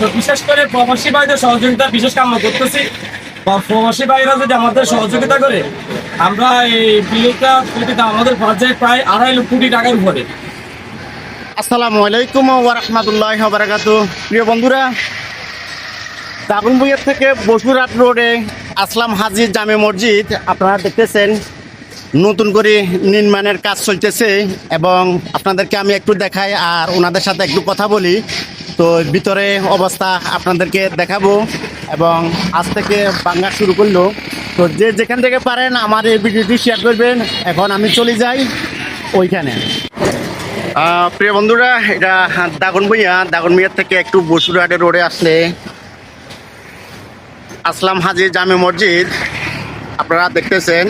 তো বিশেষ করে প্রবাসী ভাইদের সহযোগিতা বিশেষ কাম্য করতেছি। প্রবাসী ভাইরা যদি আমাদের সহযোগিতা করে আমরা এই বিলটা আমাদের বাজেট প্রায় 2.5 কোটি টাকার উপরে। আসসালামু আলাইকুম ওয়া রাহমাতুল্লাহি ওয়া বারাকাতুহু। প্রিয় বন্ধুরা, দাগনভূঞা থেকে বসুরহাট রোডে আসলাম হাজী জামে মসজিদ আপনারা দেখতেছেন নতুন করে নির্মাণের কাজ চলতেছে এবং আপনাদেরকে আমি একটু দেখাই আর ওনাদের সাথে একটু কথা বলি। তো ভিতরে অবস্থা আপনাদেরকে দেখাবো এবং আজ থেকে বাংলা শুরু করলো। তো যে যেখান থেকে পারেন আমার এই ভিডিওটি শেয়ার করবেন। এখন আমি চলে যাই ওইখানে। প্রিয় বন্ধুরা, এটা দাগনভূঞা থেকে একটু বসুরহাট রোডে আসলে আসলাম হাজী জামে মসজিদ আপনারা দেখতেছেন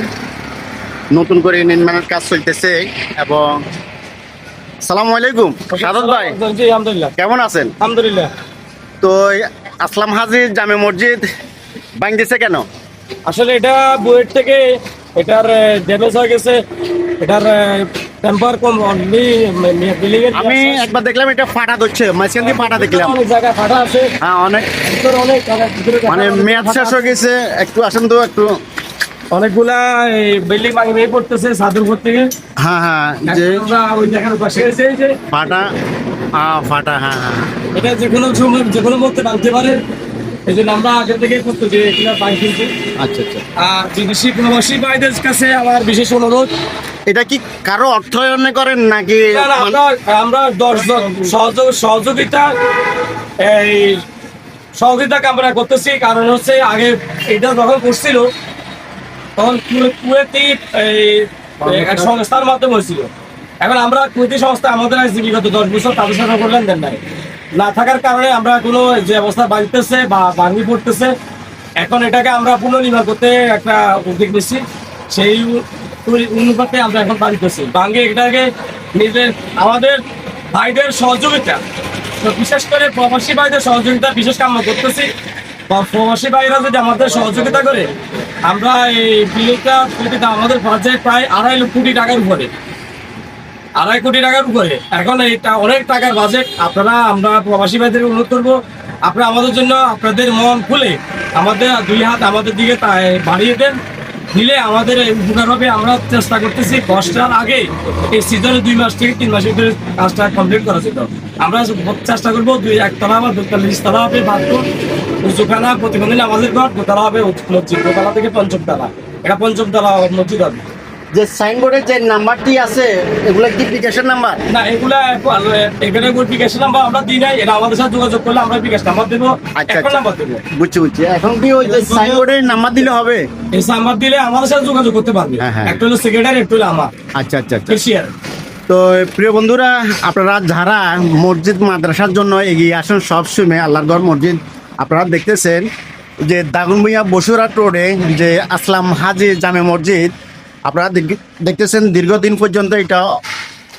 নতুন করে নির্মাণের কাজ চলতেছে। এবং সালামু আলাইকুম সাদত ভাই, জি আলহামদুলিল্লাহ। কেমন আছেন? আলহামদুলিল্লাহ। তো আসলাম হাজী জামে মসজিদ ভাঙতেছে কেন? আসলে এটা বুয়েট থেকে এটার ড্যামেজ হয়ে গেছে। এটার টেম্পার কম বিল্ডিং এর আমি একবার দেখলাম এটা ফাটা ধরছে, মাঝখান দিয়ে ফাটা দেখলাম। অনেক জায়গায় ফাটা আছে। হ্যাঁ, অনেক ভিতরে অনেক মানে মেয়াদ শেষ হয়ে গেছে। একটু আসেন তো একটু। অনেকগুলা বিল্ডিং ভেঙে পড়তেছে ছাদের উপর থেকে। হ্যাঁ হ্যাঁ, যে আমরা ওই জায়গার পাশে এসে এই যে ফাটা ফাটা হ্যাঁ হ্যাঁ এটা যে কোনো সময় যে কোনো মুহূর্তে ভাঙতে পারে। এই জন্য আমরা আগে থেকে করতে যে এগুলা বাইক কিনছি। আচ্ছা আচ্ছা। আর বিদেশি প্রবাসী ভাইদের কাছে আমার বিশেষ অনুরোধ, এটা কি কারো অর্থায়নে করেন নাকি? আমরা 10 জন সহযোগিতা এই সহযোগিতা আমরা করতেছি। কারণ হচ্ছে আগে এটা যখন করছিল তখন কুয়েতি এক সংস্থার মাধ্যমে হয়েছিল। এখন আমরা কুয়েতি সংস্থা আমাদের আছে বিগত 10 বছর তাদের সাথে কোনো লেনদেন নাই না থাকার কারণে আমরা কোনো যে অবস্থা বাড়তেছে বা ভাঙি পড়তেছে, এখন এটাকে আমরা পুনর্নির্মাণ করতে একটা উদ্যোগ নিচ্ছি। সেই অনুপাতে আমরা এখন বাড়িতেছি ভাঙে এটাকে নিজের আমাদের ভাইদের সহযোগিতা, তো বিশেষ করে প্রবাসী ভাইদের সহযোগিতা বিশেষ কাম্য করতেছি। প্রবাসী ভাইরা যদি আমাদের সহযোগিতা করে আমরা এই বিলটা আমাদের বাজেট প্রায় 2.5 কোটি টাকার উপরে। 2.5 কোটি টাকার উপরে। এখন এটা অনেক টাকার বাজেট। আমরা প্রবাসী ভাইদের অনুরোধ করবো, আপনারা আমাদের জন্য আপনাদের মন খুলে আমাদের 2 হাত আমাদের দিকে বাড়িয়ে দেন, দিলে আমাদের উপকার হবে। আমরা চেষ্টা করতেছি কষ্টার আগে এই সিজনে 2 মাস থেকে 3 মাসের ভিতরে কাজটা কমপ্লিট করা যেত। আমরা চেষ্টা করবো 1তলা বা 2তলা তলা হবে বাথরুম, উঁচুখানা, প্রতিবন্ধী আমাদের ঘর, 2তলা হবে মসজিদ, 2তলা থেকে 5ম তলা, এটা 5ম তলা মসজিদ হবে। যে সাইনবোর্ডের যে নাম্বারটি আছে এগুলা কি অ্যাপ্লিকেশন নাম্বার? না, এগুলা এখানে অ্যাপ্লিকেশন নাম্বার আমরা দিই নাই। এটা আমাদের সাথে যোগাযোগ করলে আমরা অ্যাপ্লিকেশন নাম্বার দেবো, অ্যাকাউন্ট নাম্বার দেবো। বুঝছি। এখন কি ওই যে সাইনবোর্ডের নাম্বার দিলে হবে? এই নাম্বার দিলে আমাদের সাথে যোগাযোগ করতে পারবে। একটা হলো সেক্রেটারি, একটা হলো আমার। আচ্ছা আচ্ছা আচ্ছা। কেশিয়ার। তো প্রিয় বন্ধুরা, আপনারা যারা মসজিদ মাদ্রাসার জন্য এগিয়ে আসেন সবসময় আল্লাহর ঘর মসজিদ, আপনারা দেখতেছেন যে দাগনভূঞা বসুরহাট রোডে যে আসলাম হাজী জামে মসজিদ আপনারা দেখতেছেন দীর্ঘদিন পর্যন্ত এটা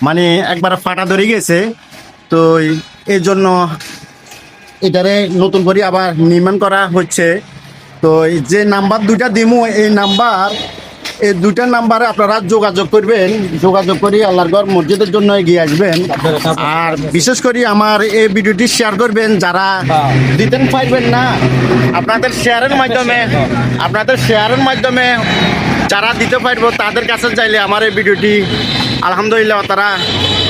মানে একবার ফাটা ধরে গেছে। তো এই জন্য এটারে নতুন করে আবার নির্মাণ করা হচ্ছে। তো যে নাম্বার 2টা দিমু এই 2টা নাম্বারে আপনারা যোগাযোগ করবেন, যোগাযোগ করে আল্লাহর ঘর মসজিদের জন্য এগিয়ে আসবেন। আর বিশেষ করে আমার এই ভিডিওটি শেয়ার করবেন যারা দিতেন পারবেন না, আপনাদের শেয়ারের মাধ্যমে যারা দিতে পারবো তাদের কাছে চাইলে আমার এই ভিডিওটি আলহামদুলিল্লাহ তারা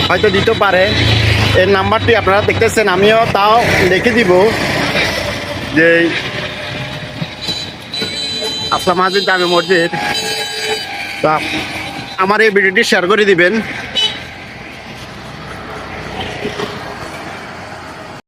হয়তো দিতে পারে। এই নাম্বারটি আপনারা দেখতেছেন, আমিও তাও লিখে দিব যে আসলাম হাজী জামে মসজিদ। তা আমার এই ভিডিওটি শেয়ার করে দিবেন।